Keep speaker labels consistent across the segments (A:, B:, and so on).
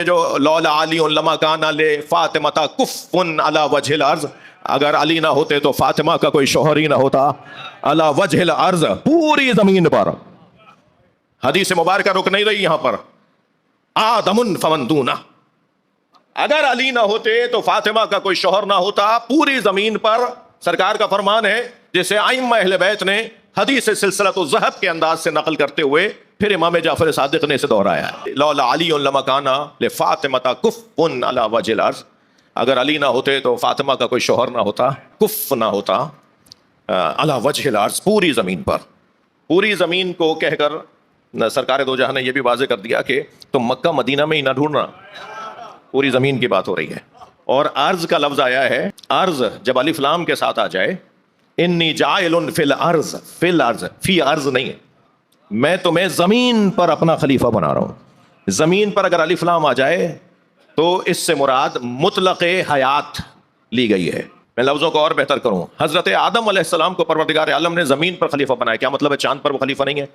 A: جو لولا علی لما کان لفاطمہ کفن علی وجہ الارض، اگر علی نہ ہوتے تو فاطمہ کا کوئی شوہر ہی نہ ہوتا علی وجہ الارض، پوری زمین پر۔ حدیث مبارکہ رک نہیں رہی یہاں پر، آدم فمن دونہ، اگر علی نہ ہوتے تو فاطمہ کا کوئی شوہر نہ ہوتا پوری زمین پر۔ سرکار کا فرمان ہے جسے ائمہ اہل بیت نے حدیث سلسلۃ الذہب کے انداز سے نقل کرتے ہوئے پھر امام جعفر صادق نے اسے دہرایا ہے، لولا علی لما کان لفاطمہ کفن علی وجہ الارض، اگر علی نہ ہوتے تو فاطمہ کا کوئی شوہر نہ ہوتا، کف نہ ہوتا علی وجہ الارض، پوری زمین پر۔ پوری زمین کو کہہ کر سرکار دو جہاں نے یہ بھی واضح کر دیا کہ تم مکہ مدینہ میں ہی نہ ڈھونڈنا، پوری زمین کی بات ہو رہی ہے۔ اور ارض کا لفظ آیا ہے، ارض جب الف لام کے ساتھ آ جائے، انی جاعل فی الارض، فی الارض، فی ارض نہیں ہے، میں تمہیں زمین پر اپنا خلیفہ بنا رہا ہوں۔ زمین پر اگر الف لام آ جائے تو اس سے مراد مطلق حیات لی گئی ہے۔ میں لفظوں کو اور بہتر کروں، حضرت آدم علیہ السلام کو پروردگار عالم نے زمین پر خلیفہ بنایا۔ کیا مطلب ہے؟ چاند پر وہ خلیفہ نہیں ہے،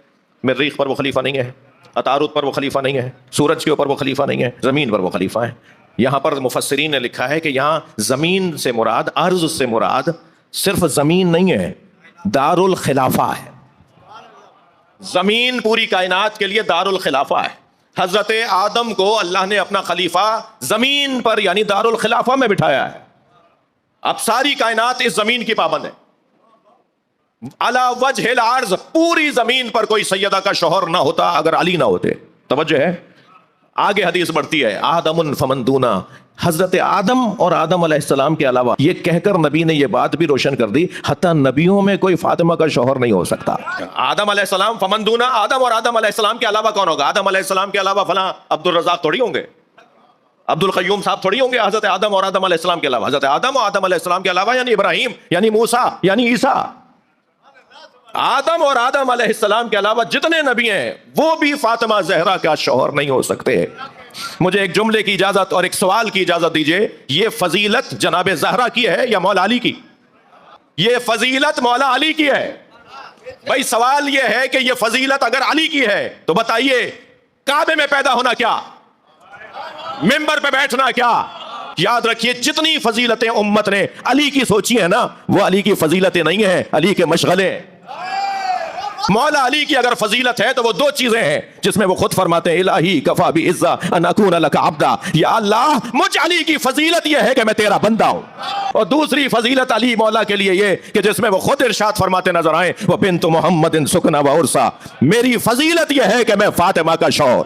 A: مریخ پر وہ خلیفہ نہیں ہے، عطارد پر وہ خلیفہ نہیں ہے، سورج کے اوپر وہ خلیفہ نہیں ہے، زمین پر وہ خلیفہ ہے۔ یہاں پر مفسرین نے لکھا ہے کہ یہاں زمین سے مراد، ارض سے مراد صرف زمین نہیں ہے، دار الخلافہ ہے۔ زمین پوری کائنات کے لیے دار الخلافہ ہے۔ حضرت آدم کو اللہ نے اپنا خلیفہ زمین پر یعنی دار الخلافہ میں بٹھایا ہے۔ اب ساری کائنات اس زمین کی پابند ہے۔ علی وجہ الارض، پوری زمین پر کوئی سیدہ کا شوہر نہ ہوتا اگر علی نہ ہوتے۔ توجہ ہے، آگے حدیث بڑھتی ہے، آدم فمن دونہ، حضرت آدم اور آدم علیہ السلام کے علاوہ، یہ کہہ کر نبی نے یہ بات بھی روشن کر دی، حتیٰ نبیوں میں کوئی فاطمہ کا شوہر نہیں ہو سکتا۔ آدم علیہ السلام فمن دونہ، آدم اور آدم علیہ السلام کے علاوہ کون ہوگا؟ آدم علیہ السلام کے علاوہ فلاں عبد الرزاق تھوڑی ہوں گے، عبد القیوم صاحب تھوڑی ہوں گے حضرت آدم اور آدم علیہ السلام کے علاوہ۔ حضرت آدم اور آدم علیہ السلام کے علاوہ یعنی ابراہیم، یعنی موسیٰ، یعنی عیسیٰ۔ آدم اور آدم علیہ السلام کے علاوہ جتنے نبی ہیں وہ بھی فاطمہ زہرا کا شوہر نہیں ہو سکتے۔ مجھے ایک جملے کی اجازت اور ایک سوال کی اجازت دیجئے، یہ فضیلت جناب زہرا کی ہے یا مولا علی کی؟ یہ فضیلت مولا علی کی ہے۔ بھائی سوال یہ ہے کہ یہ فضیلت اگر علی کی ہے تو بتائیے کعبے میں پیدا ہونا کیا، منبر پہ بیٹھنا کیا؟ یاد رکھیے جتنی فضیلتیں امت نے علی کی سوچی ہیں نا، وہ علی کی فضیلتیں نہیں ہیں، علی کے مشغلے۔ مولا علی کی اگر فضیلت ہے تو وہ دو چیزیں ہیں جس میں وہ خود فرماتے ہیں، الہی کفا بعزت ان اکون لک عبدا، یا اللہ مجھ علی کی فضیلت یہ ہے کہ میں تیرا بندہ ہوں۔ اور دوسری فضیلت علی مولا کے لیے یہ کہ جس میں وہ خود ارشاد فرماتے نظر آئیں، وہ بنت محمد سکنا و عرسا، میری فضیلت یہ ہے کہ میں فاطمہ کا شوہر۔